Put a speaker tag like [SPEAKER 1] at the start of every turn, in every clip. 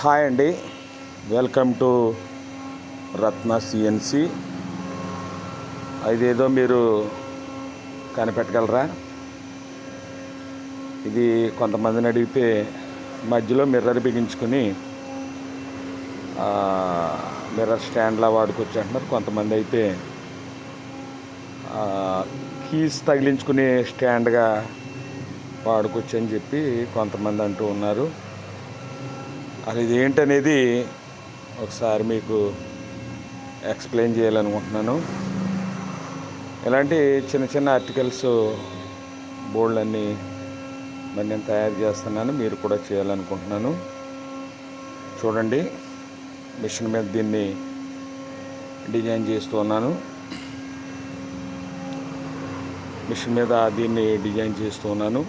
[SPEAKER 1] Hi అండి, welcome to Ratna CNC. ఇదేదో మీరు కనిపెట్టగలరా? ఇది కొంతమందిని అడిగితే మధ్యలో మిర్రర్ బిగించుకుని మిర్రర్ స్టాండ్లా వాడుకోవచ్చు అంటున్నారు. కొంతమంది అయితే కీస్ తగిలించుకునే స్టాండ్గా వాడుకోవచ్చు అని చెప్పి కొంతమంది అంటూ ఉన్నారు. అది ఇదేంటనేది ఒకసారి మీకు ఎక్స్ప్లెయిన్ చేయాలనుకుంటున్నాను. ఇలాంటి చిన్న చిన్న ఆర్టికల్స్ బోర్డులన్నీ మరి నేను తయారు చేస్తున్నాను, మీరు కూడా చేయాలనుకుంటున్నాను. చూడండి, మిషన్ మీద దీన్ని డిజైన్ చేస్తూ ఉన్నాను.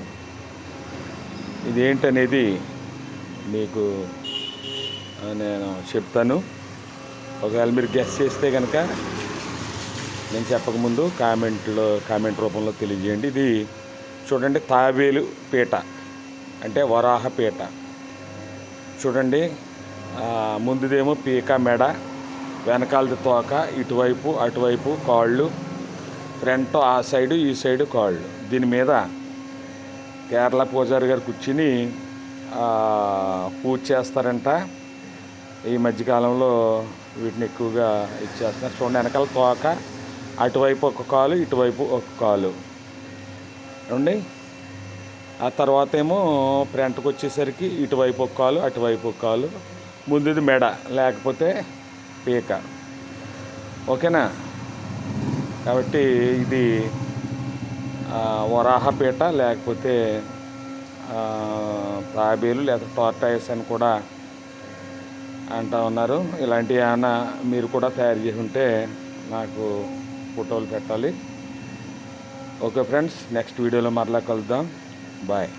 [SPEAKER 1] ఇదేంటనేది మీకు నేను చెప్తాను. ఒకవేళ మీరు గెస్ చేస్తే కనుక నేను చెప్పకముందు కామెంట్ రూపంలో తెలియజేయండి. ఇది చూడండి, తాబేలు పీట అంటే వరాహ పీట. చూడండి, ముందుదేమో పీక మెడ, వెనకాలది తోక, ఇటువైపు అటువైపు కాళ్ళు, ఫ్రంట్ ఆ సైడు ఈ సైడు కాళ్ళు. దీని మీద కేరళ పూజారి గారు కూర్చుని పూజ చేస్తారంట. ఈ మధ్యకాలంలో వీటిని ఎక్కువగా ఇచ్చేస్తున్నారు. చూడండి, వెనకాల తోక, అటువైపు ఒక కాలు, ఇటువైపు ఒక కాలు చూడండి. ఆ తర్వాత ఏమో ఫ్రంట్కి వచ్చేసరికి ఇటువైపు ఒక కాలు, అటువైపు ఒక కాలు. ముందుది మెడ లేకపోతే పీక. ఓకేనా? కాబట్టి ఇది వరాహపీట లేకపోతే తాబేలు లేదా టార్టాయిస్ అని కూడా అంటూ ఉన్నారు. ఇలాంటివి ఏమైనా మీరు కూడా తయారు చేసి ఉంటే నాకు ఫోటోలు పెట్టాలి. ఓకే ఫ్రెండ్స్, నెక్స్ట్ వీడియోలో మరలా కలుద్దాం. బాయ్.